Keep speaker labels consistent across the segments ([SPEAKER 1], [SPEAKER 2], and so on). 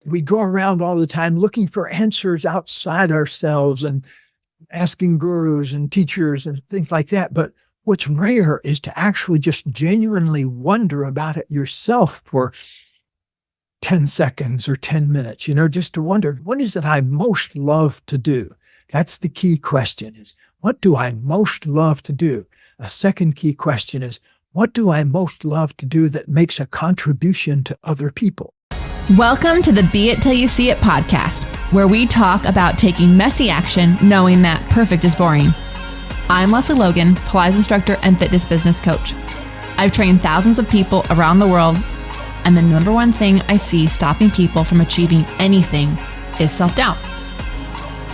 [SPEAKER 1] We go around all the time looking for answers outside ourselves and asking gurus and teachers and things like that. But what's rare is to actually just genuinely wonder about it yourself for 10 seconds or 10 minutes, just to wonder, what is it I most love to do? That's the key question is, what do I most love to do? A second key question is, what do I most love to do that makes a contribution to other people?
[SPEAKER 2] Welcome to the Be It Till You See It podcast, where we talk about taking messy action, knowing that perfect is boring. I'm Lesley Logan, Pilates instructor and fitness business coach. I've trained thousands of people around the world, and the number one thing I see stopping people from achieving anything is self-doubt.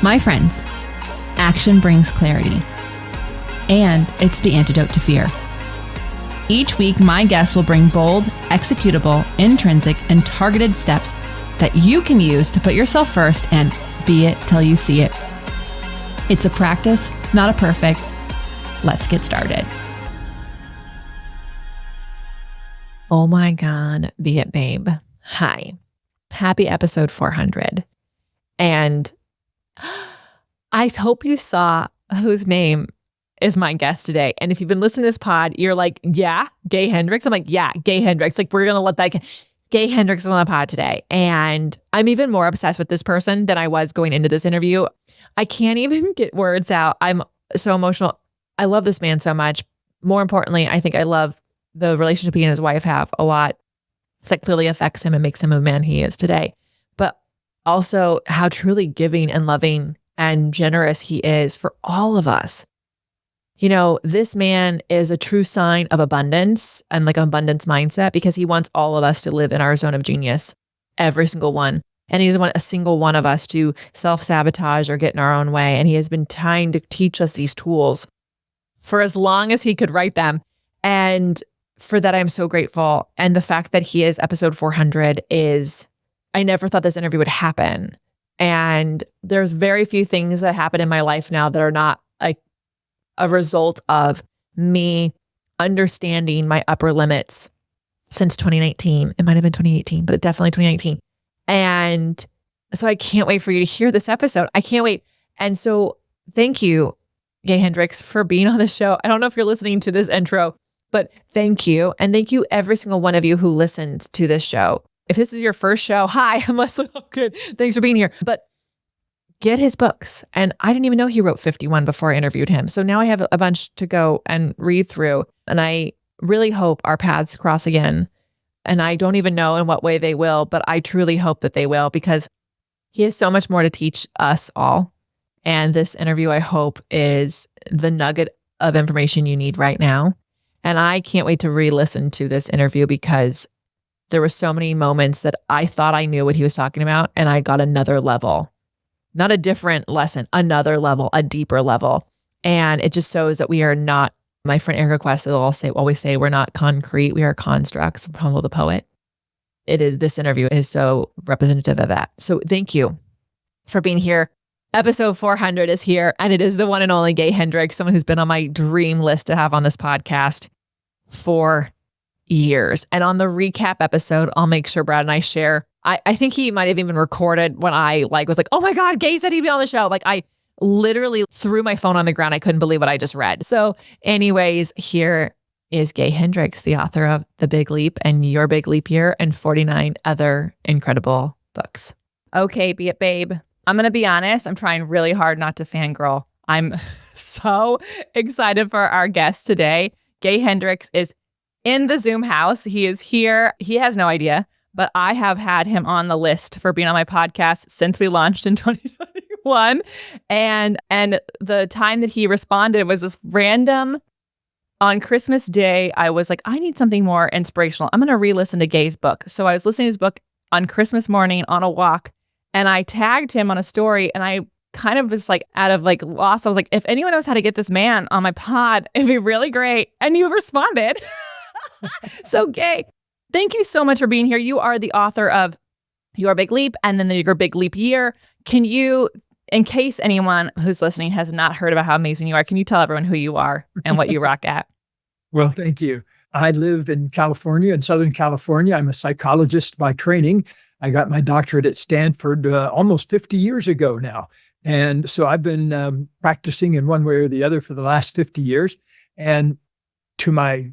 [SPEAKER 2] My friends, action brings clarity, and it's the antidote to fear. Each week, my guests will bring bold, executable, intrinsic, and targeted steps that you can use to put yourself first and be it till you see it. It's a practice, not a perfect. Let's get started. Oh my God, be it babe. Hi. Happy episode 400. And I hope you saw whose name is my guest today. And if you've been listening to this pod, you're like, yeah, Gay Hendricks. I'm like, yeah, Gay Hendricks. Like, we're going to let that Gay Hendricks is on the pod today. And I'm even more obsessed with this person than I was going into this interview. I can't even get words out. I'm so emotional. I love this man so much. More importantly, I think I love the relationship he and his wife have a lot. That clearly affects him and makes him a man he is today. But also how truly giving and loving and generous he is for all of us. This man is a true sign of abundance and like an abundance mindset, because he wants all of us to live in our zone of genius, every single one. And he doesn't want a single one of us to self-sabotage or get in our own way. And he has been trying to teach us these tools for as long as he could write them. And for that, I'm so grateful. And the fact that he is episode 400 is, I never thought this interview would happen. And there's very few things that happen in my life now that are not like a result of me understanding my upper limits since 2019. It might have been 2018, but definitely 2019. And so I can't wait for you to hear this episode. I can't wait. And so thank you, Gay Hendricks, for being on the show. I don't know if you're listening to this intro, but thank you. And thank you every single one of you who listens to this show. If this is your first show, hi, I'm Lesley Logan. Thanks for being here. But get his books. And I didn't even know he wrote 51 before I interviewed him. So now I have a bunch to go and read through. And I really hope our paths cross again. And I don't even know in what way they will, but I truly hope that they will, because he has so much more to teach us all. And this interview, I hope, is the nugget of information you need right now. And I can't wait to re-listen to this interview, because there were so many moments that I thought I knew what he was talking about, and I got another level. Not a different lesson, another level, a deeper level. And it just shows that we are not, my friend Erica Quest will always say, we're not concrete, we are constructs, from Humble the Poet. This interview is so representative of that. So thank you for being here. Episode 400 is here, and it is the one and only Gay Hendricks, someone who's been on my dream list to have on this podcast for years. And on the recap episode, I'll make sure Brad and I share. I think he might have even recorded when I was like, oh my God, Gay said he'd be on the show. Like, I literally threw my phone on the ground. I couldn't believe what I just read. So anyways, here is Gay Hendricks, the author of The Big Leap and Your Big Leap Year and 49 other incredible books. Okay, be it babe. I'm going to be honest. I'm trying really hard not to fangirl. I'm so excited for our guest today. Gay Hendricks is in the Zoom house. He is here. He has no idea, but I have had him on the list for being on my podcast since we launched in 2021. And the time that he responded was this random, on Christmas Day, I was like, I need something more inspirational. I'm going to re-listen to Gay's book. So I was listening to his book on Christmas morning on a walk, and I tagged him on a story, and I kind of was like out of like lost. I was like, if anyone knows how to get this man on my pod, it'd be really great. And you responded. So Gay, thank you so much for being here. You are the author of Your Big Leap and then Your Big Leap Year. Can you, in case anyone who's listening has not heard about how amazing you are, can you tell everyone who you are and what you rock at?
[SPEAKER 1] Well, thank you. I live in California, in Southern California. I'm a psychologist by training. I got my doctorate at Stanford almost 50 years ago now. And so I've been practicing in one way or the other for the last 50 years. And to my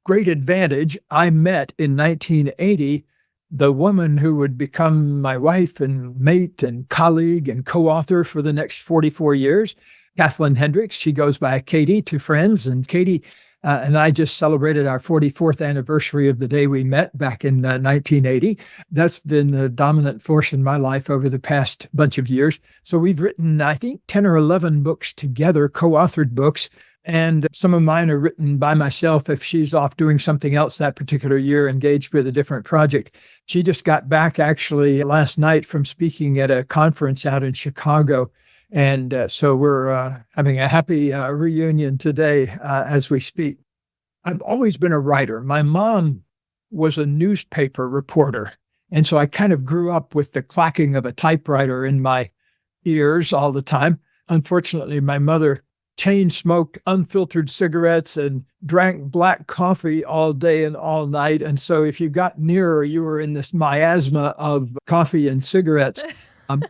[SPEAKER 1] great advantage, I met in 1980 the woman who would become my wife and mate and colleague and co-author for the next 44 years, Gay Hendricks. She goes by Katie to friends. And Katie and I just celebrated our 44th anniversary of the day we met back in 1980. That's been the dominant force in my life over the past bunch of years. So we've written, I think, 10 or 11 books together, co-authored books. And some of mine are written by myself if she's off doing something else that particular year, engaged with a different project. She just got back actually last night from speaking at a conference out in Chicago. And so we're having a happy reunion today as we speak. I've always been a writer. My mom was a newspaper reporter. And so I kind of grew up with the clacking of a typewriter in my ears all the time. Unfortunately, my mother chain smoked unfiltered cigarettes and drank black coffee all day and all night. And so if you got near her, you were in this miasma of coffee and cigarettes.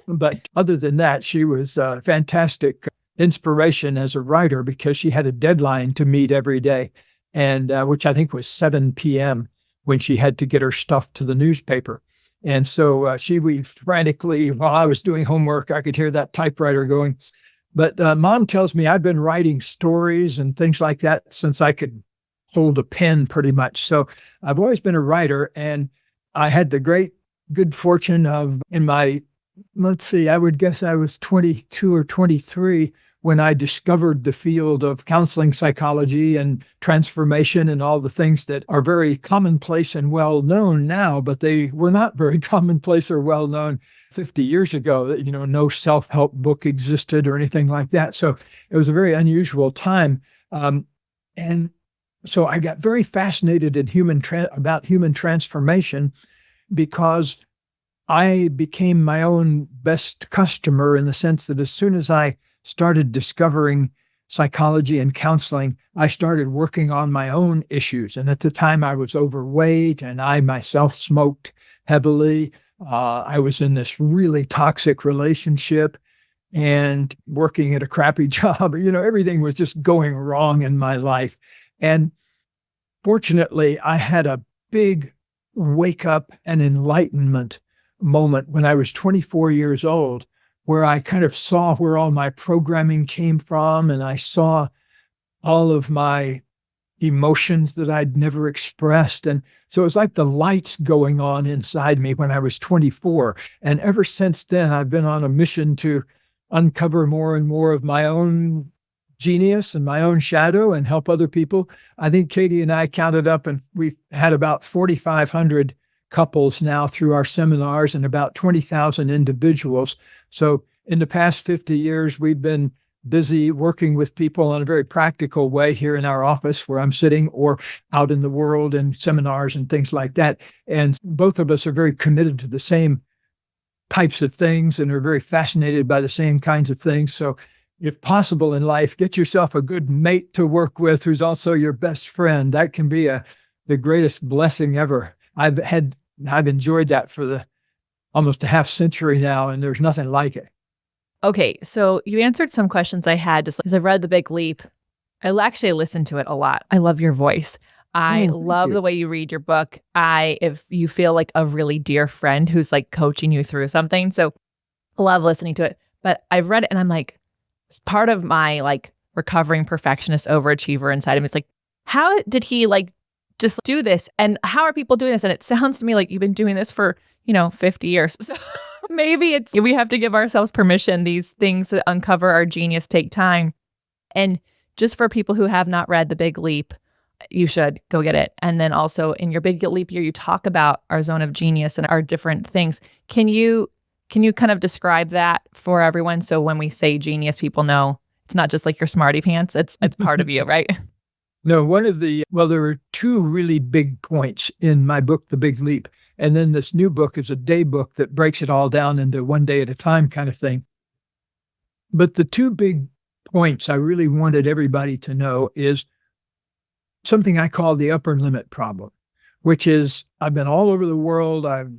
[SPEAKER 1] But other than that, she was a fantastic inspiration as a writer because she had a deadline to meet every day, and which I think was 7 p.m. when she had to get her stuff to the newspaper. And so she would frantically, while I was doing homework, I could hear that typewriter going. But Mom tells me I've been writing stories and things like that since I could hold a pen pretty much. So I've always been a writer, and I had the great good fortune of in my I would guess I was 22 or 23 when I discovered the field of counseling psychology and transformation and all the things that are very commonplace and well known now, but they were not very commonplace or well known 50 years ago. That, no self-help book existed or anything like that. So it was a very unusual time. And so I got very fascinated in about human transformation because I became my own best customer in the sense that as soon as I started discovering psychology and counseling, I started working on my own issues. And at the time I was overweight and I myself smoked heavily. I was in this really toxic relationship and working at a crappy job. Everything was just going wrong in my life. And fortunately, I had a big wake up and enlightenment moment when I was 24 years old, where I kind of saw where all my programming came from, and I saw all of my emotions that I'd never expressed. And so it was like the lights going on inside me when I was 24. And ever since then, I've been on a mission to uncover more and more of my own genius and my own shadow and help other people. I think Katie and I counted up, and we've had about 4,500 couples now through our seminars and about 20,000 individuals. So in the past 50 years, we've been busy working with people in a very practical way here in our office where I'm sitting, or out in the world in seminars and things like that. And both of us are very committed to the same types of things and are very fascinated by the same kinds of things. So if possible in life, get yourself a good mate to work with who's also your best friend. That can be the greatest blessing ever. I've enjoyed that for almost a half century now, and there's nothing like it.
[SPEAKER 2] Okay, so you answered some questions I had just because I've read The Big Leap. I actually listened to it a lot. I love your voice. I love the way you read your book. If you feel like a really dear friend who's like coaching you through something. So I love listening to it. But I've read it and I'm like, it's part of my like recovering perfectionist overachiever inside of me. It's like, how did he like just do this? And how are people doing this? And it sounds to me like you've been doing this for, 50 years. So maybe we have to give ourselves permission. These things to uncover our genius take time. And just for people who have not read The Big Leap, you should go get it. And then also in your Big Leap year, you talk about our zone of genius and our different things. Can you kind of describe that for everyone? So when we say genius, people know it's not just like your smarty pants. It's part of you, right?
[SPEAKER 1] No, there were two really big points in my book, The Big Leap. And then this new book is a day book that breaks it all down into one day at a time kind of thing. But the two big points I really wanted everybody to know is something I call the upper limit problem, which is I've been all over the world. I've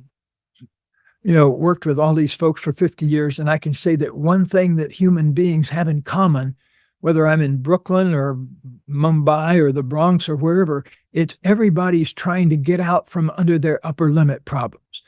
[SPEAKER 1] worked with all these folks for 50 years, and I can say that one thing that human beings have in common, whether I'm in Brooklyn or Mumbai or the Bronx or wherever, it's everybody's trying to get out from under their upper limit problems.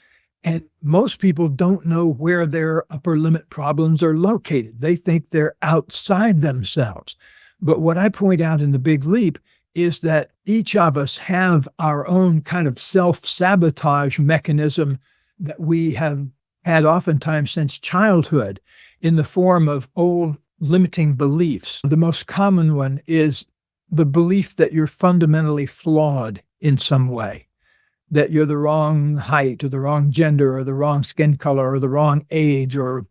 [SPEAKER 1] And most people don't know where their upper limit problems are located. They think they're outside themselves. But what I point out in The Big Leap is that each of us have our own kind of self-sabotage mechanism that we have had oftentimes since childhood in the form of old limiting beliefs. The most common one is the belief that you're fundamentally flawed in some way, that you're the wrong height or the wrong gender or the wrong skin color or the wrong age or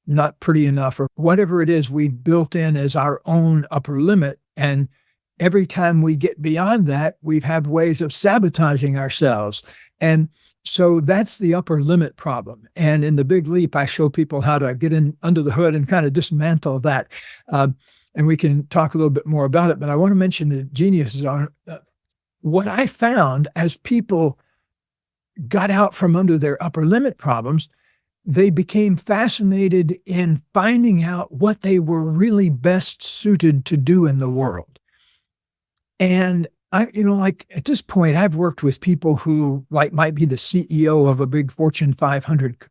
[SPEAKER 1] not pretty enough or whatever it is we've built in as our own upper limit. And every time we get beyond that, we've had ways of sabotaging ourselves. And so that's the upper limit problem. And in The Big Leap, I show people how to get in under the hood and kind of dismantle that. And we can talk a little bit more about it, but I want to mention the genius zone. What I found as people got out from under their upper limit problems, they became fascinated in finding out what they were really best suited to do in the world. And like at this point, I've worked with people who might be the CEO of a big Fortune 500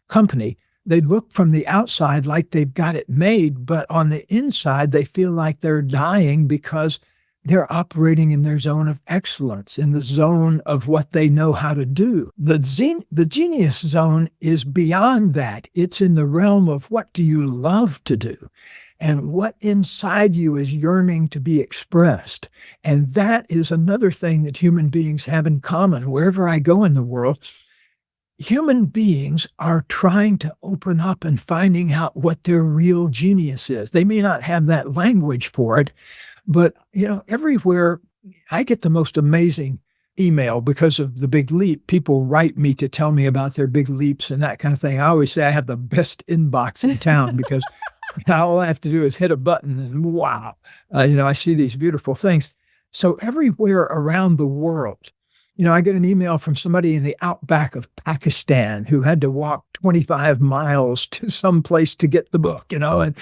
[SPEAKER 1] company. They look from the outside like they've got it made, but on the inside, they feel like they're dying because they're operating in their zone of excellence, in the zone of what they know how to do. The genius zone is beyond that. It's in the realm of what do you love to do and what inside you is yearning to be expressed. And that is another thing that human beings have in common. Wherever I go in the world, human beings are trying to open up and finding out what their real genius is. They may not have that language for it, but, everywhere I get the most amazing email because of The Big Leap. People write me to tell me about their big leaps and that kind of thing. I always say I have the best inbox in town because all I have to do is hit a button and wow, I see these beautiful things. So everywhere around the world, I get an email from somebody in the outback of Pakistan who had to walk 25 miles to some place to get the book, and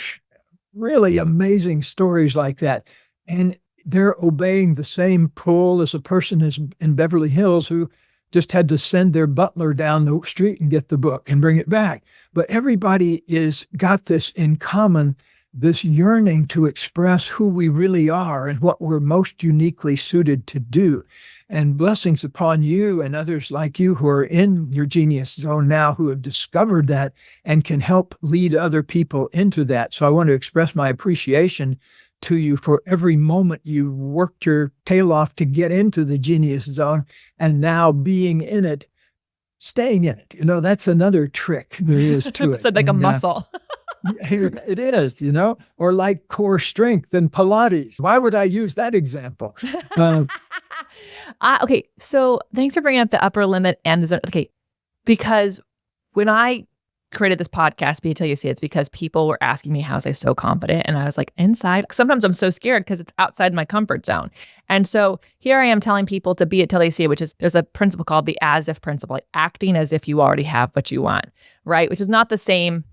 [SPEAKER 1] really amazing stories like that. And they're obeying the same pull as a person is in Beverly Hills who just had to send their butler down the street and get the book and bring it back. But everybody is got this in common, this yearning to express who we really are and what we're most uniquely suited to do. And blessings upon you and others like you who are in your genius zone now, who have discovered that and can help lead other people into that. So I want to express my appreciation to you for every moment you worked your tail off to get into the genius zone and now being in it, staying in it. That's another trick there is to it.
[SPEAKER 2] It's like a muscle.
[SPEAKER 1] It is, or like core strength and Pilates. Why would I use that example?
[SPEAKER 2] Okay, so thanks for bringing up the upper limit and the zone. Okay, because when I created this podcast, Be It Till You See It, it's because people were asking me how was I so confident, and I was like, inside. Sometimes I'm so scared because it's outside my comfort zone, and so here I am telling people to be it till they see it, which is there's a principle called the as-if principle, like acting as if you already have what you want, right? Which is not the same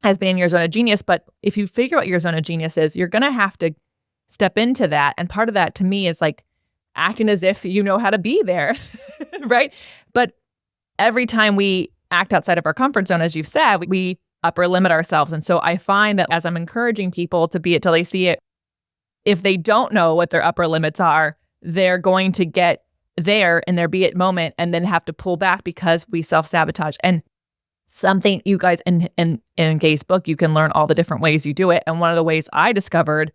[SPEAKER 2] as being in your zone of genius, but if you figure out what your zone of genius is, you're going to have to step into that, and part of that to me is like acting as if you know how to be there, right? But every time we act outside of our comfort zone, as you've said, we upper limit ourselves. And so I find that as I'm encouraging people to be it till they see it, if they don't know what their upper limits are, they're going to get there in their be it moment and then have to pull back because we self-sabotage. And something you guys in Gay's book, you can learn all the different ways you do it. And one of the ways I discovered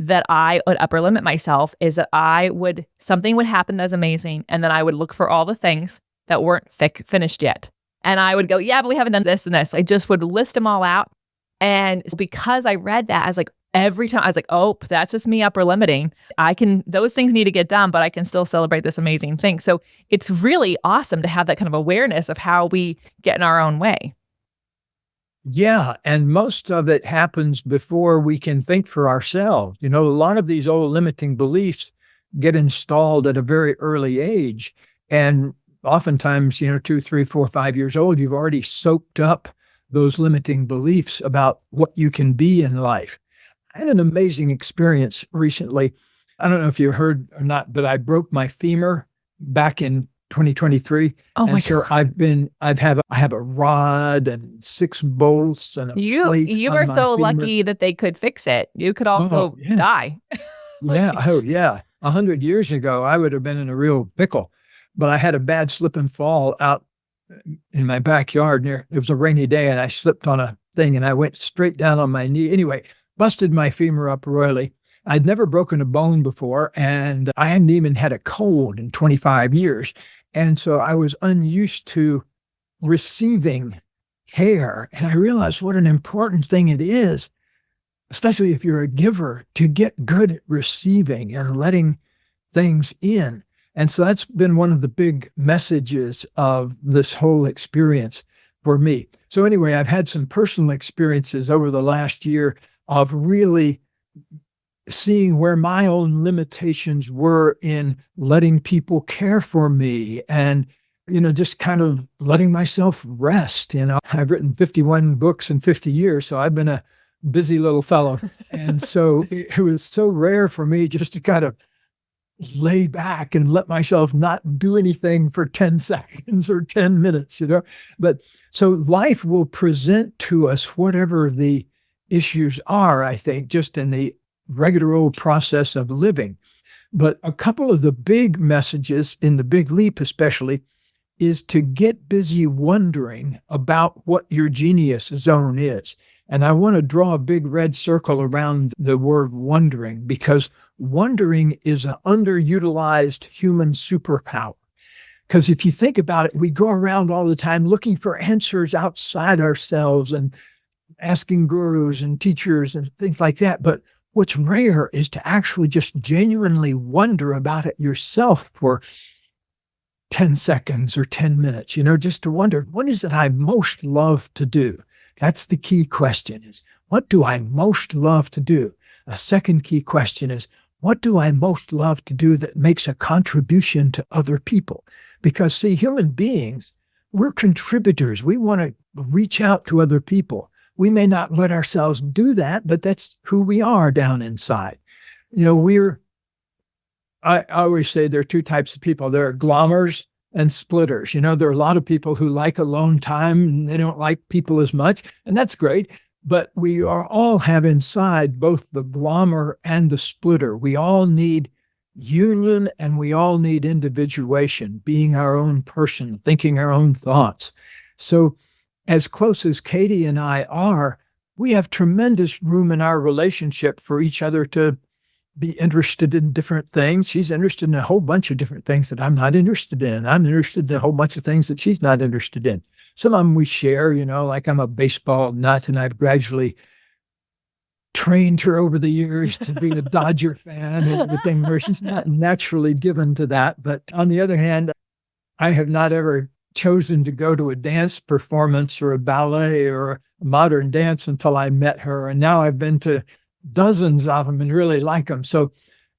[SPEAKER 2] that I would upper limit myself is that something would happen that's amazing. And then I would look for all the things that weren't finished yet. And I would go, yeah, but we haven't done this and this. I just would list them all out. And because I read that, I was like, every time I was like, oh, that's just me upper limiting. Those things need to get done, but I can still celebrate this amazing thing. So it's really awesome to have that kind of awareness of how we get in our own way.
[SPEAKER 1] Yeah. And most of it happens before we can think for ourselves. A lot of these old limiting beliefs get installed at a very early age. And oftentimes, 2, 3, 4, 5 years old, you've already soaked up those limiting beliefs about what you can be in life. I had an amazing experience recently. I don't know if you heard or not, but I broke my femur back in 2023.
[SPEAKER 2] Oh my
[SPEAKER 1] And so
[SPEAKER 2] God.
[SPEAKER 1] I have a rod and 6 bolts and a plate
[SPEAKER 2] You
[SPEAKER 1] on
[SPEAKER 2] are
[SPEAKER 1] my
[SPEAKER 2] so
[SPEAKER 1] femur.
[SPEAKER 2] lucky that they could fix it. You could
[SPEAKER 1] Oh,
[SPEAKER 2] also
[SPEAKER 1] yeah.
[SPEAKER 2] die.
[SPEAKER 1] Yeah.
[SPEAKER 2] Like,
[SPEAKER 1] Oh, yeah. 100 years ago, I would have been in a real pickle. But I had a bad slip and fall out in my backyard it was a rainy day, and I slipped on a thing and I went straight down on my knee. Anyway, busted my femur up royally. I'd never broken a bone before, and I hadn't even had a cold in 25 years. And so I was unused to receiving care. And I realized what an important thing it is, especially if you're a giver, to get good at receiving and letting things in. And so that's been one of the big messages of this whole experience for me. So anyway, I've had some personal experiences over the last year of really seeing where my own limitations were in letting people care for me and, just kind of letting myself rest. I've written 51 books in 50 years, so I've been a busy little fellow. And so it was so rare for me just to kind of lay back and let myself not do anything for 10 seconds or 10 minutes. But so life will present to us whatever the issues are, I think, just in the regular old process of living. But a couple of the big messages in the Big Leap, especially, is to get busy wondering about what your genius zone is. And I want to draw a big red circle around the word wondering, because wondering is an underutilized human superpower. Because if you think about it, we go around all the time looking for answers outside ourselves and asking gurus and teachers and things like that. But what's rare is to actually just genuinely wonder about it yourself for 10 seconds or 10 minutes, just to wonder, what is it I most love to do? That's the key question, is what do I most love to do? A second key question is, what do I most love to do that makes a contribution to other people? Because see, human beings, we're contributors. We want to reach out to other people. We may not let ourselves do that, but that's who we are down inside. I always say there are 2 types of people. There are glommers and splitters. There are a lot of people who like alone time and they don't like people as much, and that's great. But we all have inside both the glommer and the splitter. We all need union and we all need individuation, being our own person, thinking our own thoughts. So as close as Katie and I are, we have tremendous room in our relationship for each other to be interested in different things. She's interested in a whole bunch of different things that I'm not interested in. I'm interested in a whole bunch of things that she's not interested in. Some of them we share, like I'm a baseball nut and I've gradually trained her over the years to be a Dodger fan and everything, where she's not naturally given to that. But on the other hand, I have not ever chosen to go to a dance performance or a ballet or a modern dance until I met her. And now I've been to dozens of them and really like them. So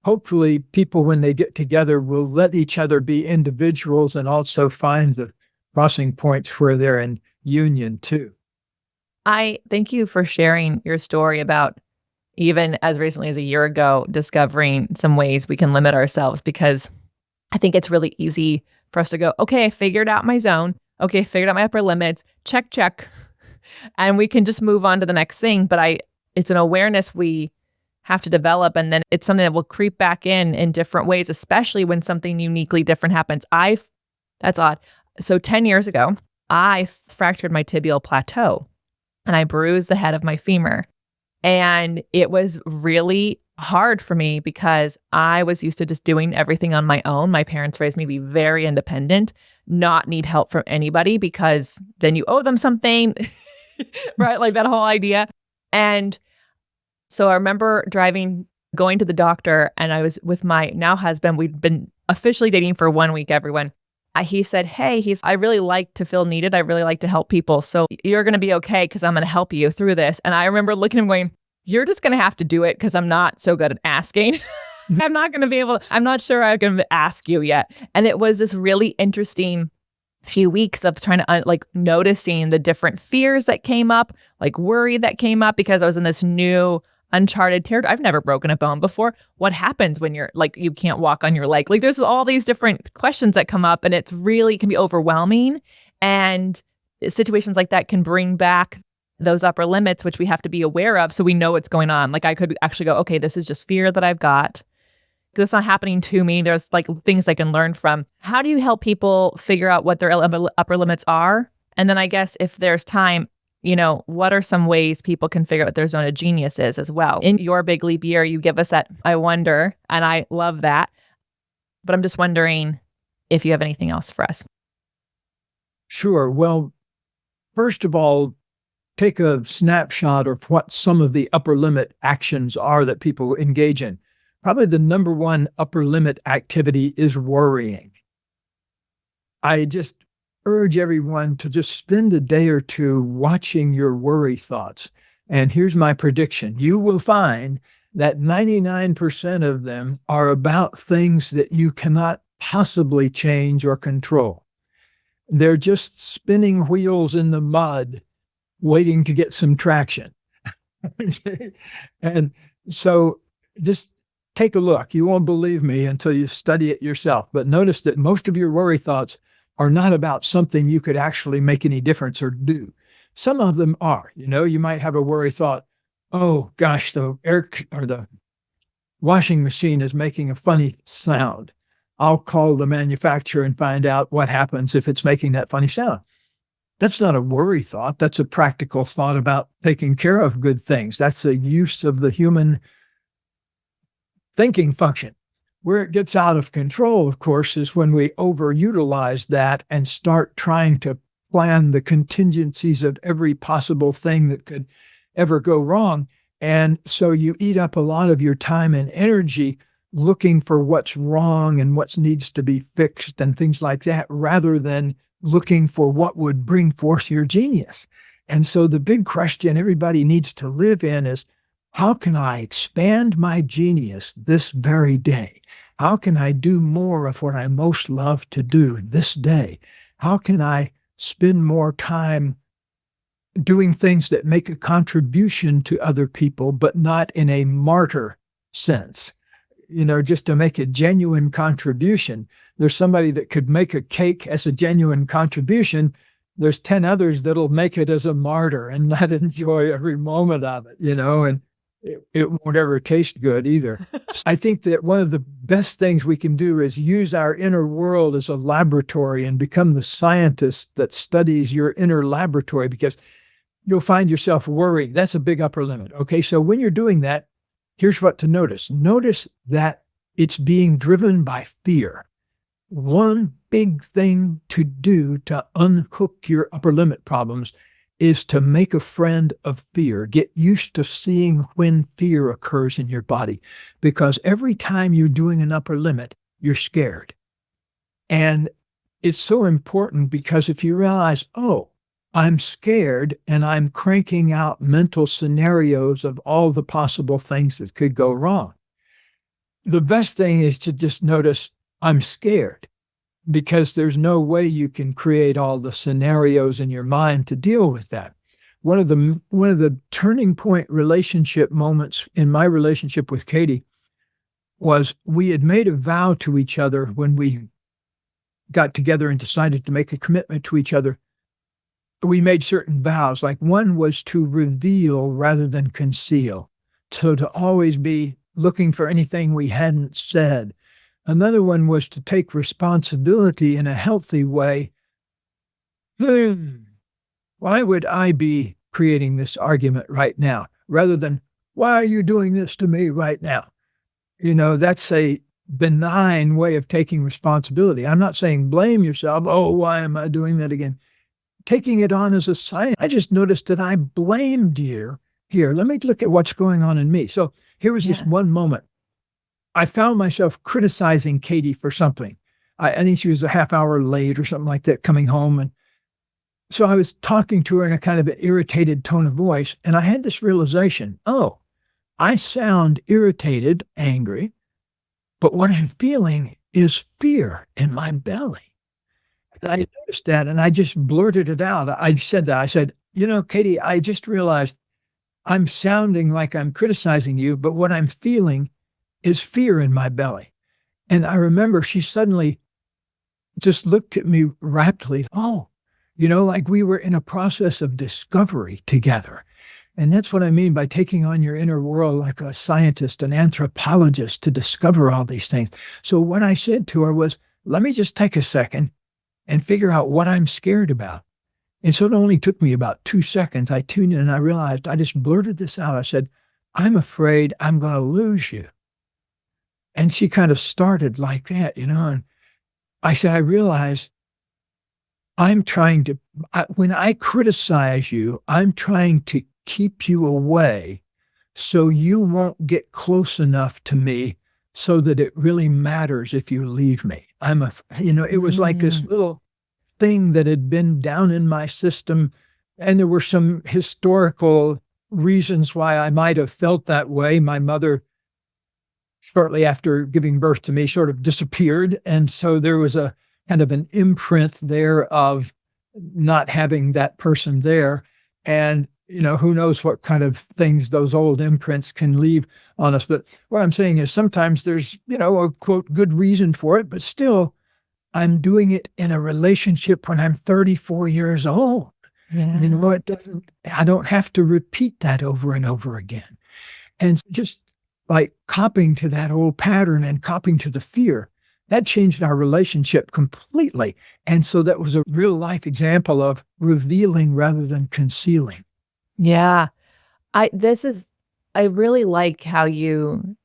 [SPEAKER 1] hopefully people, when they get together, will let each other be individuals and also find the crossing points where they're in union too.
[SPEAKER 2] I thank you for sharing your story about, even as recently as a year ago, discovering some ways we can limit ourselves, because I think it's really easy for us to go, okay, I figured out my zone. Okay, I figured out my upper limits. Check, check. And we can just move on to the next thing. But it's an awareness we have to develop. And then it's something that will creep back in different ways, especially when something uniquely different happens. That's odd. So 10 years ago, I fractured my tibial plateau and I bruised the head of my femur. And it was really hard for me because I was used to just doing everything on my own. My parents raised me to be very independent, not need help from anybody, because then you owe them something, right? Like that whole idea. And so I remember going to the doctor, and I was with my now husband. We'd been officially dating for 1 week, everyone. He said, hey, I really like to feel needed. I really like to help people. So you're going to be okay because I'm going to help you through this. And I remember looking at him going, you're just going to have to do it because I'm not so good at asking. I'm not sure I can ask you yet. And it was this really interesting few weeks of trying to like noticing the different fears that came up, like worry that came up because I was in this new uncharted territory. I've never broken a bone before. What happens when you're like, you can't walk on your leg? Like there's all these different questions that come up and it's really can be overwhelming. And situations like that can bring back those upper limits, which we have to be aware of so we know what's going on. Like I could actually go, okay, this is just fear that I've got. That's not happening to me. There's like things I can learn from. How do you help people figure out what their upper limits are? And then I guess if there's time, what are some ways people can figure out what their zone of genius is as well? In your big leap year, you give us that I wonder, and I love that. But I'm just wondering if you have anything else for us.
[SPEAKER 1] Sure. Well, first of all, take a snapshot of what some of the upper limit actions are that people engage in. Probably the number one upper limit activity is worrying. I just urge everyone to just spend a day or two watching your worry thoughts. And here's my prediction. You will find that 99% of them are about things that you cannot possibly change or control. They're just spinning wheels in the mud, waiting to get some traction. And so just take a look. You won't believe me until you study it yourself. But notice that most of your worry thoughts are not about something you could actually make any difference or do. Some of them are. You might have a worry thought, oh gosh, the air or the washing machine is making a funny sound. I'll call the manufacturer and find out what happens if it's making that funny sound. That's not a worry thought. That's a practical thought about taking care of good things. That's a use of the human thinking function. Where it gets out of control, of course, is when we overutilize that and start trying to plan the contingencies of every possible thing that could ever go wrong. And so you eat up a lot of your time and energy looking for what's wrong and what needs to be fixed and things like that, rather than looking for what would bring forth your genius. And so the big question everybody needs to live in is, how can I expand my genius this very day? How can I do more of what I most love to do this day? How can I spend more time doing things that make a contribution to other people, but not in a martyr sense? Just to make a genuine contribution. There's somebody that could make a cake as a genuine contribution. There's 10 others that'll make it as a martyr and not enjoy every moment of it, and it won't ever taste good either. I think that one of the best things we can do is use our inner world as a laboratory and become the scientist that studies your inner laboratory, because you'll find yourself worrying. That's a big upper limit. Okay, so when you're doing that, here's what to notice. Notice that it's being driven by fear. One big thing to do to unhook your upper limit problems is to make a friend of fear. Get used to seeing when fear occurs in your body, because every time you're doing an upper limit, you're scared. And it's so important, because if you realize, oh, I'm scared and I'm cranking out mental scenarios of all the possible things that could go wrong, the best thing is to just notice I'm scared, because there's no way you can create all the scenarios in your mind to deal with that. One of the turning point relationship moments in my relationship with Katie was we had made a vow to each other when we got together and decided to make a commitment to each other. We made certain vows, like one was to reveal rather than conceal. So to always be looking for anything we hadn't said. Another one was to take responsibility in a healthy way. Why would I be creating this argument right now? Rather than, why are you doing this to me right now? That's a benign way of taking responsibility. I'm not saying blame yourself. Oh, why am I doing that again? Taking it on as a sign. I just noticed that I blamed you. Here, let me look at what's going on in me. So here was this one moment. I found myself criticizing Katie for something. I think she was a half hour late or something like that coming home. And so I was talking to her in a kind of an irritated tone of voice. And I had this realization, oh, I sound irritated, angry, but what I'm feeling is fear in my belly. I noticed that and I just blurted it out. I said that. I said, Katie, I just realized I'm sounding like I'm criticizing you, but what I'm feeling is fear in my belly. And I remember she suddenly just looked at me raptly. Oh, like we were in a process of discovery together. And that's what I mean by taking on your inner world like a scientist, an anthropologist to discover all these things. So what I said to her was, let me just take a second and figure out what I'm scared about. And so it only took me about 2 seconds. I tuned in and I realized I just blurted this out. I said, I'm afraid I'm going to lose you. And she kind of started like that, and I said, I realize I'm trying to, when I criticize you, I'm trying to keep you away so you won't get close enough to me so that it really matters if you leave me. It was like this little thing that had been down in my system. And there were some historical reasons why I might have felt that way. My mother, shortly after giving birth to me, sort of disappeared. And so there was a kind of an imprint there of not having that person there. And, who knows what kind of things those old imprints can leave on us. But what I'm saying is sometimes there's, a quote, good reason for it, but still I'm doing it in a relationship when I'm 34 years old.
[SPEAKER 2] Yeah.
[SPEAKER 1] I don't have to repeat that over and over again. And just like copying to that old pattern and copying to the fear, that changed our relationship completely. And so that was a real life example of revealing rather than concealing.
[SPEAKER 2] Yeah. I really like how you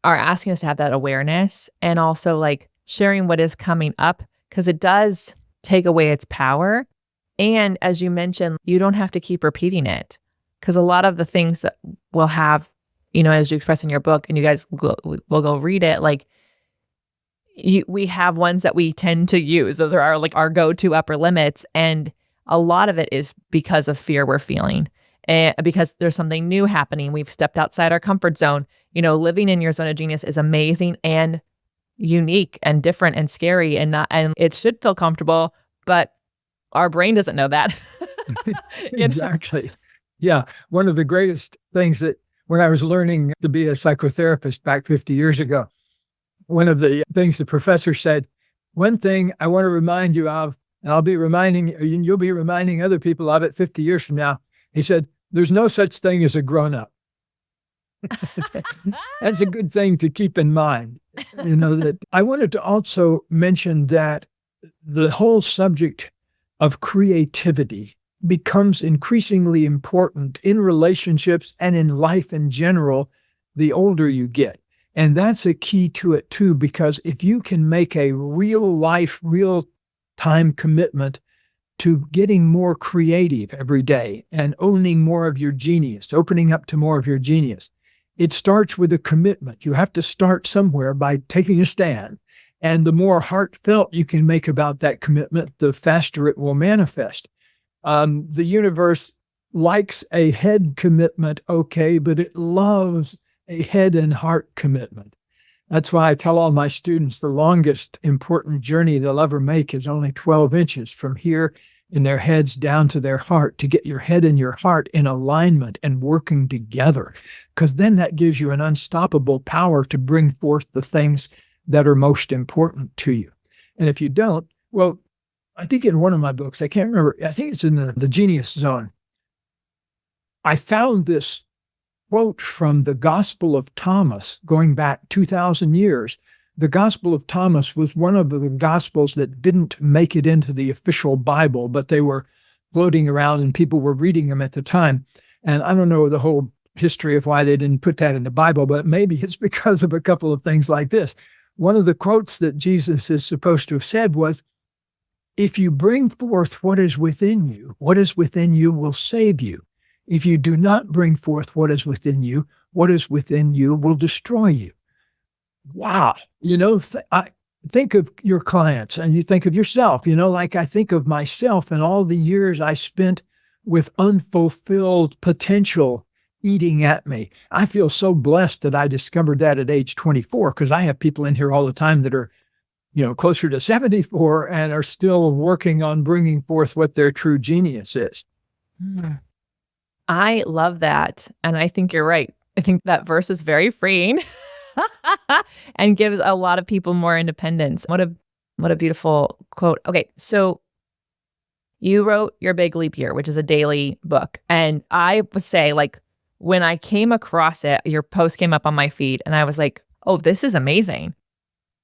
[SPEAKER 2] are asking us to have that awareness and also like sharing what is coming up, because it does take away its power. And as you mentioned, you don't have to keep repeating it, because a lot of the things that we'll have, as you express in your book, and you guys will go read it, like we have ones that we tend to use. Those are our go-to upper limits. And a lot of it is because of fear we're feeling, and because there's something new happening. We've stepped outside our comfort zone. Living in your zone of genius is amazing and unique and different and scary, and it should feel comfortable, but our brain doesn't know that.
[SPEAKER 1] Exactly. Yeah. One of the greatest things that when I was learning to be a psychotherapist back 50 years ago, one of the things the professor said, one thing I want to remind you of, and you'll be reminding other people of it 50 years from now. He said, there's no such thing as a grown-up. That's a good thing to keep in mind. That I wanted to also mention that the whole subject of creativity becomes increasingly important in relationships and in life in general the older you get. And that's a key to it too, because if you can make a real life, real time commitment to getting more creative every day and owning more of your genius, opening up to more of your genius, it starts with a commitment. You have to start somewhere by taking a stand. And the more heartfelt you can make about that commitment, the faster it will manifest. The universe likes a head commitment, okay, but it loves a head and heart commitment. That's why I tell all my students the longest important journey they'll ever make is only 12 inches from here in their heads down to their heart, to get your head and your heart in alignment and working together. Because then that gives you an unstoppable power to bring forth the things that are most important to you. And if you don't, well, I think in one of my books, I can't remember, I think it's in the Genius Zone, I found this quote from the Gospel of Thomas going back 2,000 years. The Gospel of Thomas was one of the Gospels that didn't make it into the official Bible, but they were floating around and people were reading them at the time. And I don't know the whole history of why they didn't put that in the Bible, but maybe it's because of a couple of things like this. One of the quotes that Jesus is supposed to have said was, if you bring forth what is within you will save you. If you do not bring forth what is within you will destroy you. Wow. I think of your clients and you think of yourself, like I think of myself and all the years I spent with unfulfilled potential eating at me. I feel so blessed that I discovered that at age 24, because I have people in here all the time that are closer to 74 and are still working on bringing forth what their true genius is.
[SPEAKER 2] I love that. And I think you're right. I think that verse is very freeing and gives a lot of people more independence. What a beautiful quote. Okay, so you wrote Your Big Leap Year, which is a daily book. And I would say, like, when I came across it, your post came up on my feed and I was like, oh, this is amazing.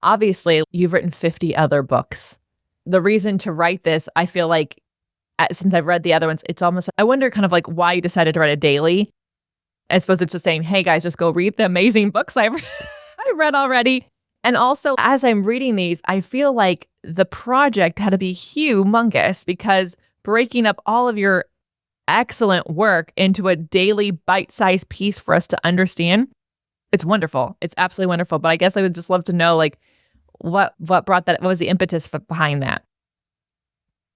[SPEAKER 2] Obviously, you've written 50 other books. The reason to write this, I feel like, since I've read the other ones, it's almost, I wonder kind of like why you decided to write a daily. I suppose it's just saying, hey guys, just go read the amazing books I read already. And also, as I'm reading these, I feel like the project had to be humongous because breaking up all of your excellent work into a daily bite-sized piece for us to understand, it's wonderful. It's absolutely wonderful. But I guess I would just love to know, like, what brought that? What was the impetus behind that?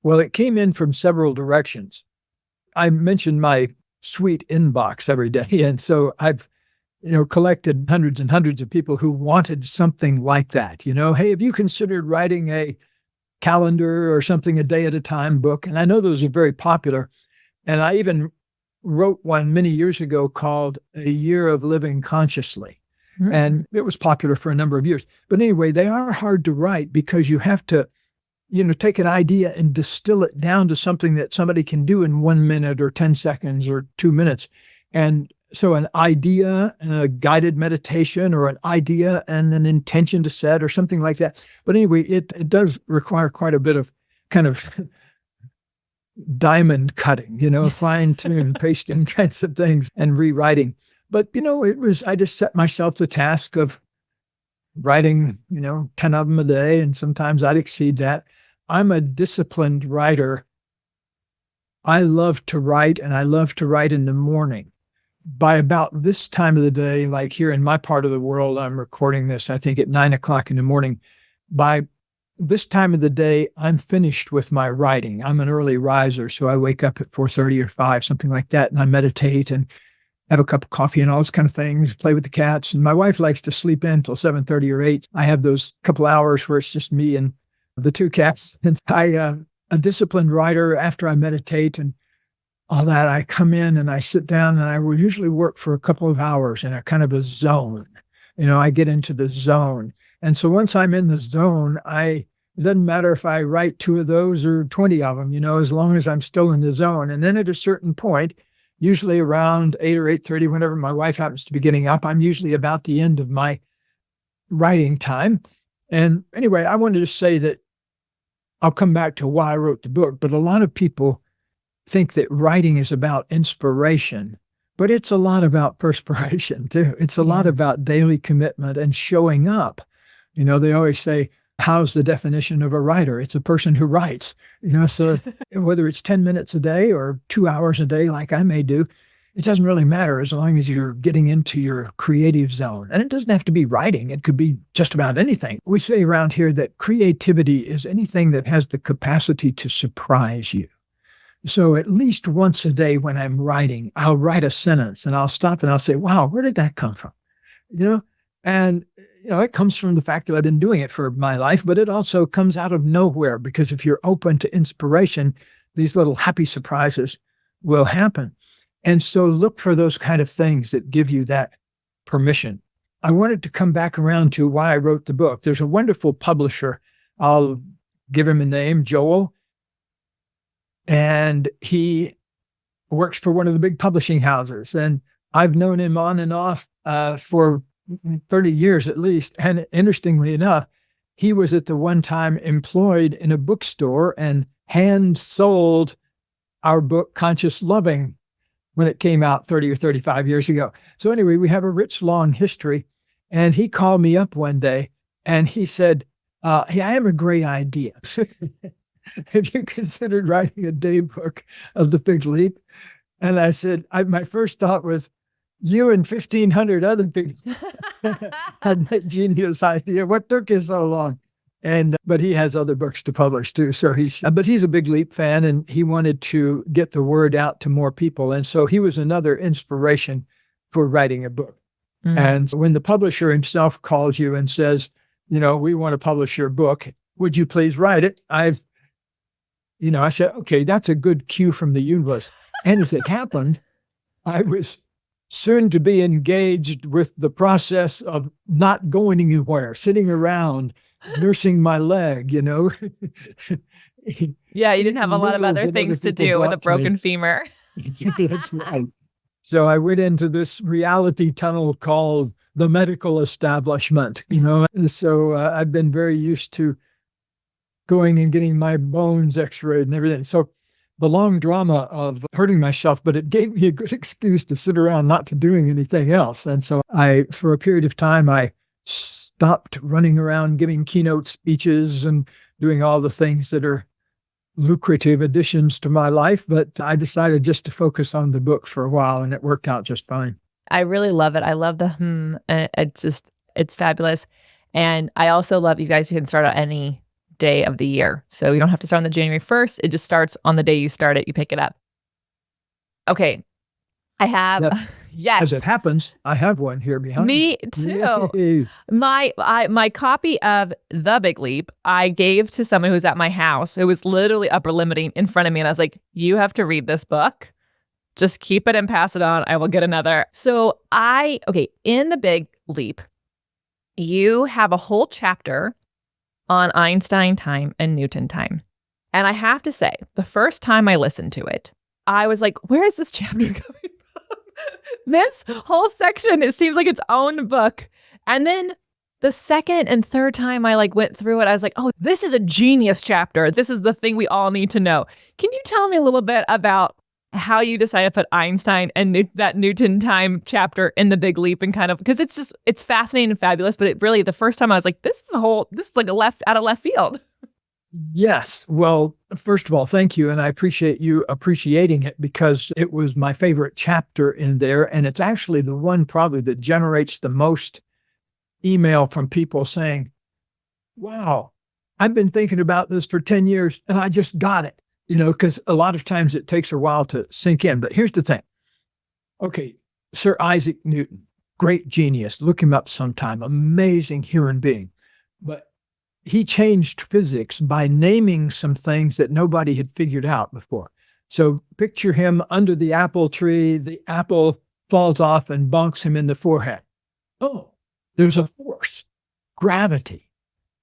[SPEAKER 1] Well, it came in from several directions. I mentioned my sweet inbox every day. And so I've, collected hundreds and hundreds of people who wanted something like that. Hey, have you considered writing a calendar or something, a day at a time book? And I know those are very popular. And I even wrote one many years ago called A Year of Living Consciously. Mm-hmm. And it was popular for a number of years. But anyway, they are hard to write because you have to, take an idea and distill it down to something that somebody can do in 1 minute or 10 seconds or 2 minutes. And so an idea and a guided meditation, or an idea and an intention to set, or something like that. But anyway, it does require quite a bit of kind of diamond cutting, fine tune, pasting kinds of things and rewriting. But, I just set myself the task of writing, 10 of them a day. And sometimes I'd exceed that. I'm a disciplined writer. I love to write, and I love to write in the morning. By about this time of the day, like here in my part of the world, I'm recording this, I think at 9:00 in the morning. By this time of the day, I'm finished with my writing. I'm an early riser, so I wake up at 4:30 or 5, something like that, and I meditate and have a cup of coffee and all those kind of things, play with the cats. And my wife likes to sleep in till 7:30 or 8. I have those couple hours where it's just me and the 2 cats. And a disciplined writer, after I meditate and all that, I come in and I sit down and I will usually work for a couple of hours in a kind of a zone. I get into the zone. And so once I'm in the zone, it doesn't matter if I write 2 of those or 20 of them, as long as I'm still in the zone. And then at a certain point, usually around 8 or 8:30, whenever my wife happens to be getting up, I'm usually about the end of my writing time. And anyway, I wanted to say that I'll come back to why I wrote the book, but a lot of people think that writing is about inspiration, but it's a lot about perspiration too. It's a lot about daily commitment and showing up. They always say, how's the definition of a writer? It's a person who writes, so whether it's 10 minutes a day or 2 hours a day, like I may do, it doesn't really matter as long as you're getting into your creative zone. And it doesn't have to be writing. It could be just about anything. We say around here that creativity is anything that has the capacity to surprise you. So at least once a day when I'm writing, I'll write a sentence and I'll stop and I'll say, wow, where did that come from? And it comes from the fact that I've been doing it for my life, but it also comes out of nowhere, because if you're open to inspiration, these little happy surprises will happen. And so look for those kind of things that give you that permission. I wanted to come back around to why I wrote the book. There's a wonderful publisher. I'll give him a name, Joel. And he works for one of the big publishing houses. And I've known him on and off for 30 years at least. And interestingly enough, he was at the one time employed in a bookstore and hand sold our book, Conscious Loving, when it came out 30 or 35 years ago. So anyway, we have a rich, long history. And he called me up one day and he said, hey, I have a great idea. Have you considered writing a day book of the Big Leap? And I said, my first thought was, you and 1,500 other people had that genius idea. What took you so long? But he has other books to publish too. So but he's a Big Leap fan, and he wanted to get the word out to more people. And so he was another inspiration for writing a book. Mm. And when the publisher himself calls you and says, we want to publish your book. Would you please write it? I said, okay, that's a good cue from the universe. And as it happened, I was soon to be engaged with the process of not going anywhere, sitting around, nursing my leg,
[SPEAKER 2] Yeah, you didn't have a lot of other things to do with a broken femur.
[SPEAKER 1] That's right. So I went into this reality tunnel called the medical establishment, So I've been very used to going and getting my bones x-rayed and everything. So the long drama of hurting myself, but it gave me a good excuse to sit around not to doing anything else. And so for a period of time, I stopped running around giving keynote speeches and doing all the things that are lucrative additions to my life. But I decided just to focus on the book for a while, and it worked out just fine.
[SPEAKER 2] I really love it. I love the it's fabulous. And I also love you guys, you can start on any day of the year. So you don't have to start on the January 1st. It just starts on the day you start it. You pick it up. Okay. I have, yes.
[SPEAKER 1] As it happens, I have one here behind
[SPEAKER 2] me too. Yay. My copy of The Big Leap, I gave to someone who was at my house. It was literally upper limiting in front of me. And I was like, you have to read this book. Just keep it and pass it on. I will get another. So in The Big Leap, you have a whole chapter on Einstein time and Newton time. And I have to say, the first time I listened to it, I was like, where is this chapter coming from? This whole section, it seems like its own book. And then the second and third time I went through it, I was like, oh, this is a genius chapter. This is the thing we all need to know. Can you tell me a little bit about how you decided to put Einstein and that Newton time chapter in The Big Leap, and because it's fascinating and fabulous, but it really, the first time I was like, this is like out of left field.
[SPEAKER 1] Yes. Well, first of all, thank you. And I appreciate you appreciating it, because it was my favorite chapter in there. And it's actually the one probably that generates the most email from people saying, wow, I've been thinking about this for 10 years and I just got it. Because a lot of times it takes a while to sink in. But here's the thing. Okay, Sir Isaac Newton, great genius. Look him up sometime. Amazing human being. But he changed physics by naming some things that nobody had figured out before. So picture him under the apple tree. The apple falls off and bonks him in the forehead. Oh, there's a force, gravity.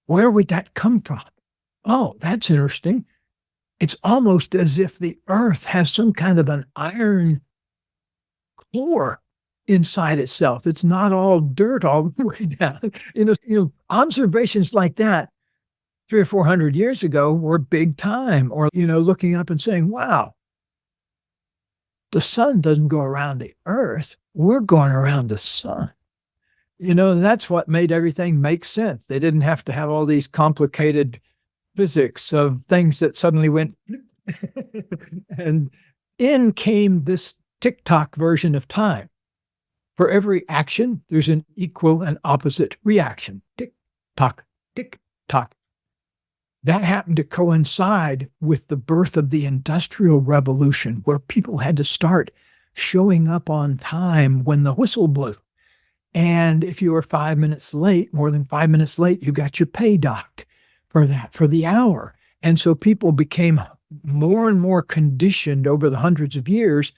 [SPEAKER 1] Where would that come from? Oh, that's interesting. It's almost as if the earth has some kind of an iron core inside itself. It's not all dirt all the way down. Observations like that 300 or 400 years ago were big time. Or, looking up and saying, wow, the sun doesn't go around the earth. We're going around the sun. That's what made everything make sense. They didn't have to have all these complicated physics of things that suddenly went and in came this tick-tock version of time. For every action, there's an equal and opposite reaction. Tick-tock, tick-tock. That happened to coincide with the birth of the Industrial Revolution, where people had to start showing up on time when the whistle blew. And if you were 5 minutes late, more than 5 minutes late, you got your pay docked for the hour. And so people became more and more conditioned over the hundreds of years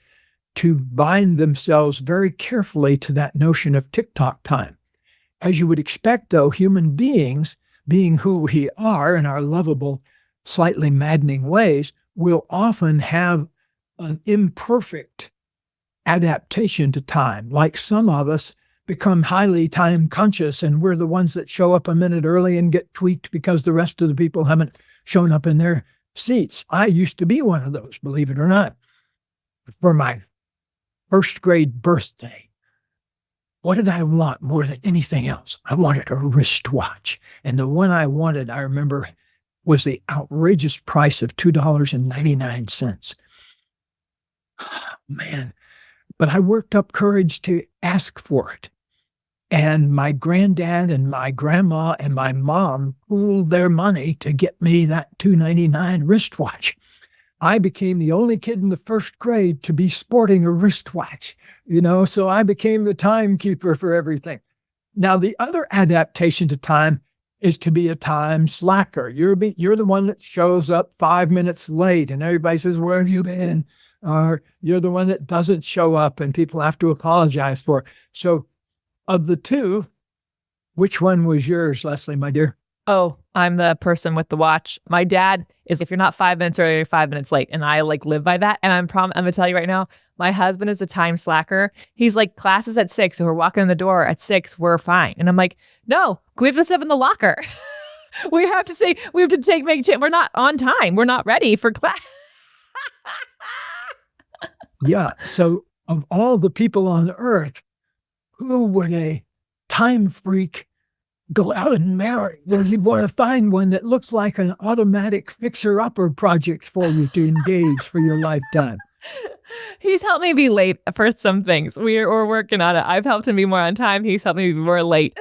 [SPEAKER 1] to bind themselves very carefully to that notion of tick-tock time. As you would expect, though, human beings, being who we are in our lovable, slightly maddening ways, will often have an imperfect adaptation to time. Like some of us become highly time conscious, and we're the ones that show up a minute early and get tweaked because the rest of the people haven't shown up in their seats. I used to be one of those, believe it or not. For my first grade birthday, what did I want more than anything else? I wanted a wristwatch. And the one I wanted, I remember, was the outrageous price of $2.99. Man. But I worked up courage to ask for it. And my granddad and my grandma and my mom pooled their money to get me that $2.99 wristwatch. I became the only kid in the first grade to be sporting a wristwatch, so I became the timekeeper for everything. Now, the other adaptation to time is to be a time slacker. You're the one that shows up 5 minutes late and everybody says, where have you been? Or you're the one that doesn't show up and people have to apologize for it. So of the two, which one was yours, Lesley, my dear?
[SPEAKER 2] Oh, I'm the person with the watch. My dad is, if you're not 5 minutes early, you're 5 minutes late. And I live by that. And I'm going to tell you right now, my husband is a time slacker. He's like, class is at 6. So we're walking in the door at 6. We're fine. And I'm like, no, we have to stuff in the locker. we have to we're not on time. We're not ready for class.
[SPEAKER 1] Yeah. So of all the people on earth, who would a time freak go out and marry? Well, you'd want to find one that looks like an automatic fixer-upper project for you to engage for your lifetime.
[SPEAKER 2] He's helped me be late for some things. We're working on it. I've helped him be more on time. He's helped me be more late.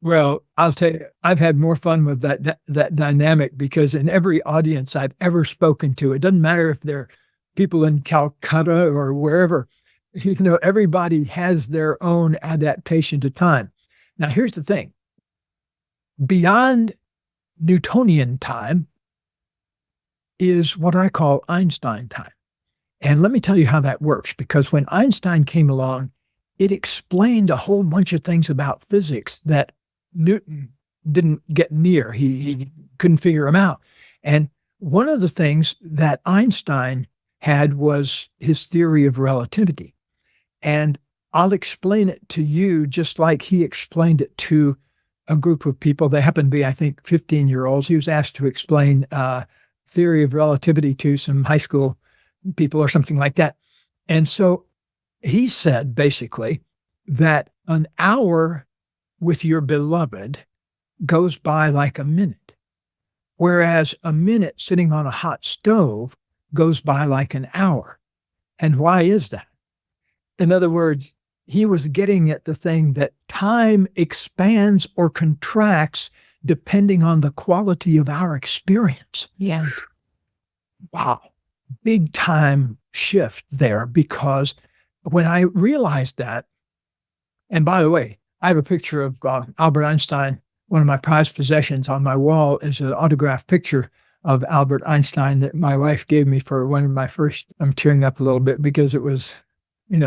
[SPEAKER 1] Well, I'll tell you, I've had more fun with that dynamic because in every audience I've ever spoken to, it doesn't matter if they're people in Calcutta or wherever, everybody has their own adaptation to time. Now, here's the thing. Beyond Newtonian time is what I call Einstein time. And let me tell you how that works, because when Einstein came along, it explained a whole bunch of things about physics that Newton didn't get near. He couldn't figure them out. And one of the things that Einstein had was his theory of relativity. And I'll explain it to you just like he explained it to a group of people. They happened to be, I think, 15-year-olds. He was asked to explain theory of relativity to some high school people or something like that. And so he said, basically, that an hour with your beloved goes by like a minute, whereas a minute sitting on a hot stove goes by like an hour. And why is that? In other words, he was getting at the thing that time expands or contracts depending on the quality of our experience.
[SPEAKER 2] Yeah.
[SPEAKER 1] Wow. Big time shift there, because when I realized that, and by the way, I have a picture of Albert Einstein. One of my prized possessions on my wall is an autographed picture of Albert Einstein that my wife gave me for one of my first. I'm tearing up a little bit because it was,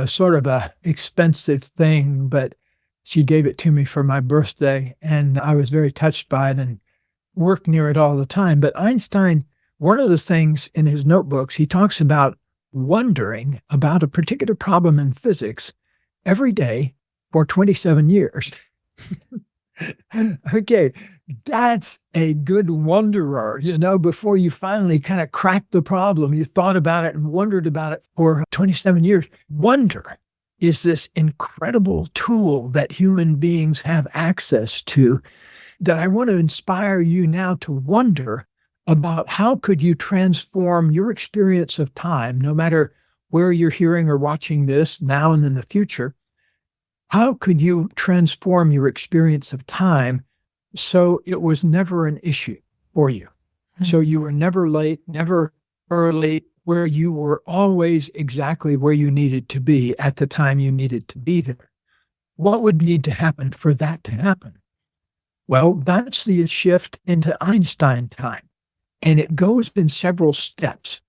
[SPEAKER 1] sort of a expensive thing, but she gave it to me for my birthday, and I was very touched by it and worked near it all the time. But Einstein, one of the things in his notebooks, he talks about wondering about a particular problem in physics every day for 27 years. Okay, that's a good wonderer, before you finally kind of cracked the problem. You thought about it and wondered about it for 27 years. Wonder is this incredible tool that human beings have access to, that I want to inspire you now to wonder about how could you transform your experience of time, no matter where you're hearing or watching this now and in the future. How could you transform your experience of time so it was never an issue for you? Mm-hmm. So you were never late, never early, where you were always exactly where you needed to be at the time you needed to be there. What would need to happen for that to happen? Well, that's the shift into Einstein time. And it goes in several steps.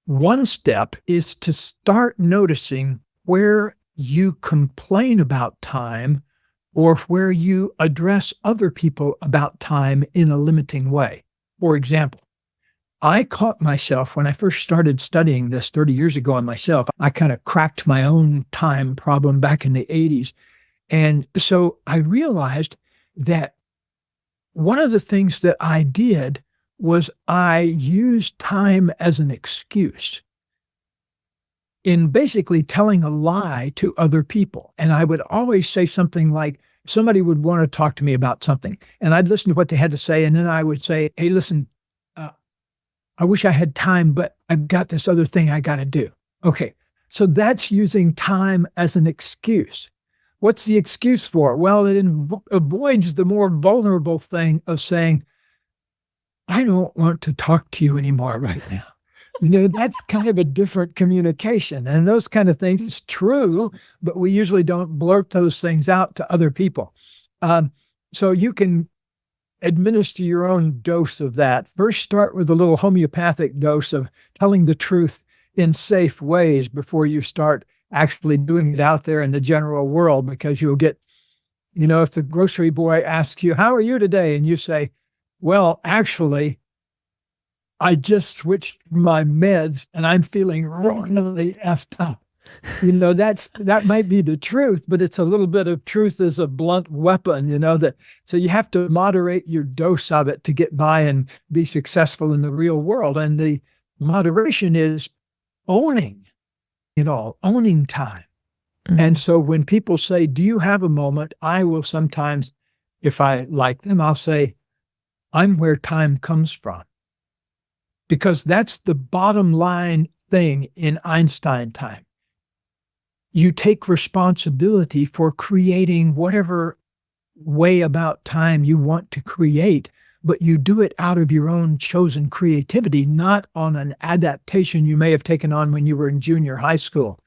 [SPEAKER 1] One step is to start noticing where you complain about time or where you address other people about time in a limiting way. For example, I caught myself when I first started studying this 30 years ago on myself. I kind of cracked my own time problem back in the 80s. And so I realized that one of the things that I did was I used time as an excuse in basically telling a lie to other people. And I would always say something like, somebody would want to talk to me about something, and I'd listen to what they had to say, and then I would say, hey, listen, I wish I had time, but I've got this other thing I got to do. Okay, so that's using time as an excuse. What's the excuse for? Well, it avoids the more vulnerable thing of saying, I don't want to talk to you anymore right now. That's kind of a different communication. And those kind of things, it's true, but we usually don't blurt those things out to other people. So you can administer your own dose of that. First, start with a little homeopathic dose of telling the truth in safe ways before you start actually doing it out there in the general world, because you'll get, if the grocery boy asks you, "How are you today?" and you say, "Well, actually, I just switched my meds and I'm feeling really effed up." That might be the truth, but it's a little bit of truth as a blunt weapon, so you have to moderate your dose of it to get by and be successful in the real world. And the moderation is owning it all, owning time.
[SPEAKER 2] Mhm.
[SPEAKER 1] And so when people say, "Do you have a moment?" I will sometimes, if I like them, I'll say, "I'm where time comes from." Because that's the bottom line thing in Einstein time. You take responsibility for creating whatever way about time you want to create, but you do it out of your own chosen creativity, not on an adaptation you may have taken on when you were in junior high school,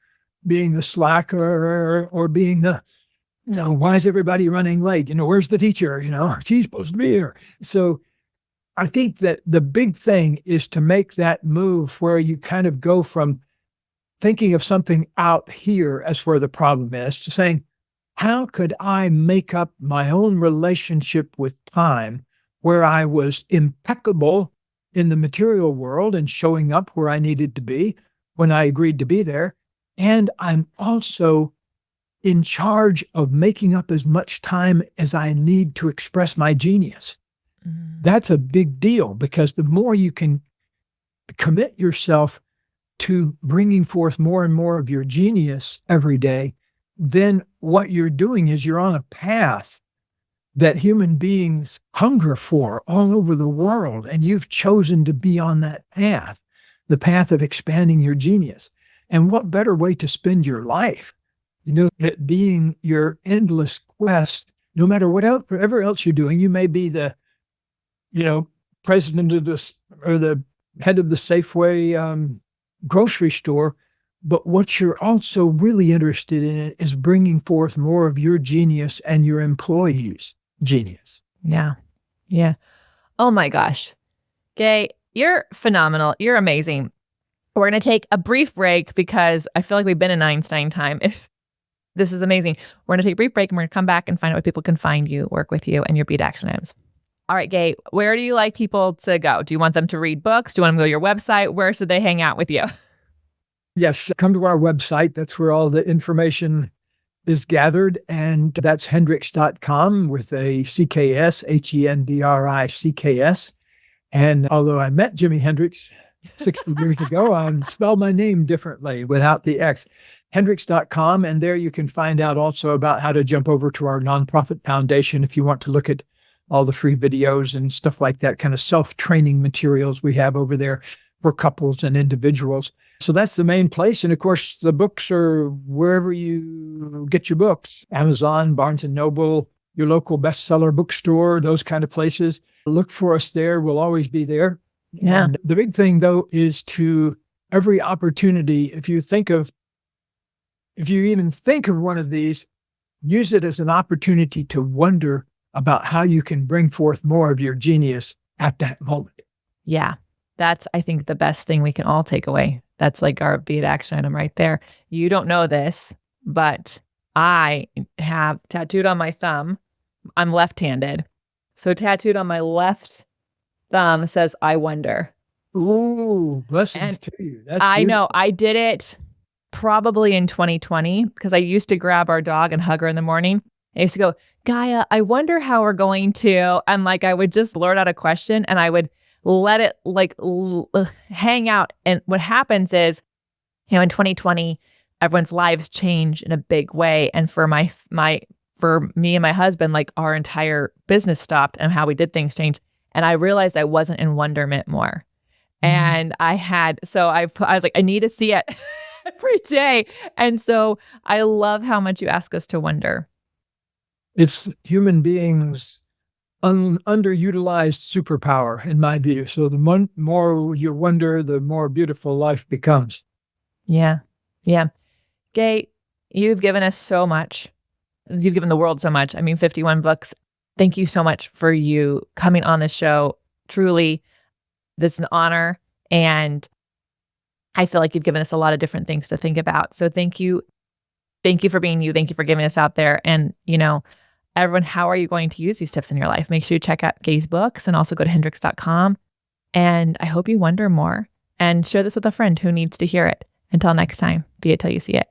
[SPEAKER 1] being the slacker or being the, "Why is everybody running late? Where's the teacher? She's supposed to be here." So I think that the big thing is to make that move where you kind of go from thinking of something out here as where the problem is to saying, how could I make up my own relationship with time where I was impeccable in the material world and showing up where I needed to be when I agreed to be there. And I'm also in charge of making up as much time as I need to express my genius. That's a big deal, because the more you can commit yourself to bringing forth more and more of your genius every day, then what you're doing is you're on a path that human beings hunger for all over the world. And you've chosen to be on that path, the path of expanding your genius. And what better way to spend your life, that being your endless quest, no matter whatever else you're doing. You may be the, president of this or the head of the Safeway grocery store, but what you're also really interested in is bringing forth more of your genius and your employees' genius.
[SPEAKER 2] Yeah. Yeah. Oh my gosh. Gay, you're phenomenal. You're amazing. We're going to take a brief break because I feel like we've been in Einstein time. This is amazing. We're going to take a brief break and we're going to come back and find out where people can find you, work with you, and your beat action items. All right, Gay, where do you like people to go? Do you want them to read books? Do you want them to go to your website? Where should they hang out with you?
[SPEAKER 1] Yes, come to our website. That's where all the information is gathered. And that's hendricks.com with a CKS, HENDRICKS. And although I met Jimi Hendrix 60 years ago, I spell my name differently without the X. Hendricks.com. And there you can find out also about how to jump over to our nonprofit foundation if you want to look at all the free videos and stuff like that, kind of self-training materials we have over there for couples and individuals. So that's the main place. And of course, the books are wherever you get your books, Amazon, Barnes & Noble, your local bestseller bookstore, those kind of places. Look for us there. We'll always be there.
[SPEAKER 2] Yeah.
[SPEAKER 1] And the big thing, though, is to every opportunity, if you even think of one of these, use it as an opportunity to wonder about how you can bring forth more of your genius at that moment.
[SPEAKER 2] Yeah. That's, I think, the best thing we can all take away. That's like our beat action item right there. You don't know this, but I have tattooed on my thumb. I'm left-handed. So tattooed on my left thumb says, "I wonder."
[SPEAKER 1] Ooh, blessings to you. That's
[SPEAKER 2] I
[SPEAKER 1] beautiful.
[SPEAKER 2] know. I did it probably in 2020 because I used to grab our dog and hug her in the morning. I used to go, "Gaia, I wonder how we're going to," and I would just blurt out a question and I would let it hang out. And what happens is, in 2020, everyone's lives change in a big way. And for for me and my husband, our entire business stopped and how we did things changed. And I realized I wasn't in wonderment more. And I was like, I need to see it every day. And so I love how much you ask us to wonder.
[SPEAKER 1] It's human beings' underutilized superpower, in my view. So the more you wonder, the more beautiful life becomes.
[SPEAKER 2] Yeah. Yeah. Gay, you've given us so much. You've given the world so much. I mean, 51 books. thank you so much for you coming on the show. Truly, this is an honor. And I feel like you've given us a lot of different things to think about. So thank you. Thank you for being you. Thank you for giving us out there. And, everyone, how are you going to use these tips in your life? Make sure you check out Gay's books and also go to hendricks.com. And I hope you wonder more and share this with a friend who needs to hear it. Until next time, be it till you see it.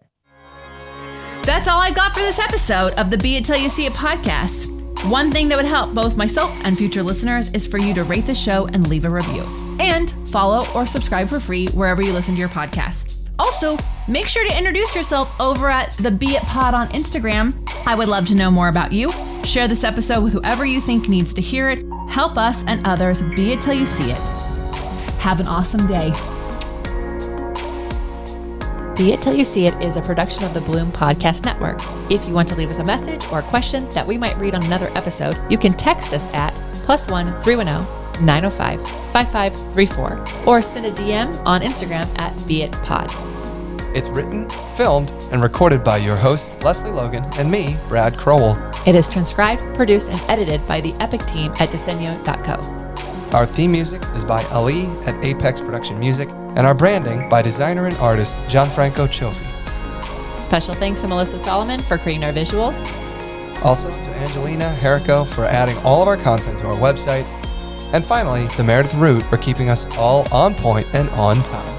[SPEAKER 2] That's all I got for this episode of the Be It Till You See It podcast. One thing that would help both myself and future listeners is for you to rate the show and leave a review. And follow or subscribe for free wherever you listen to your podcast. Also, make sure to introduce yourself over at the Be It Pod on Instagram. I would love to know more about you. Share this episode with whoever you think needs to hear it. Help us and others be it till you see it. Have an awesome day. Be It Till You See It is a production of the Bloom Podcast Network. If you want to leave us a message or a question that we might read on another episode, you can text us at +1 310 905 5534 or send a DM on Instagram at BeItPod.
[SPEAKER 3] It's written, filmed, and recorded by your host, Lesley Logan, and me, Brad Crowell.
[SPEAKER 2] It is transcribed, produced, and edited by the Epic team at Disenyo.co.
[SPEAKER 3] Our theme music is by Ali at Apex Production Music, and our branding by designer and artist Gianfranco Cioffi.
[SPEAKER 2] Special thanks to Melissa Solomon for creating our visuals.
[SPEAKER 3] Also to Angelina Herrico for adding all of our content to our website. And finally, to Meredith Root for keeping us all on point and on time.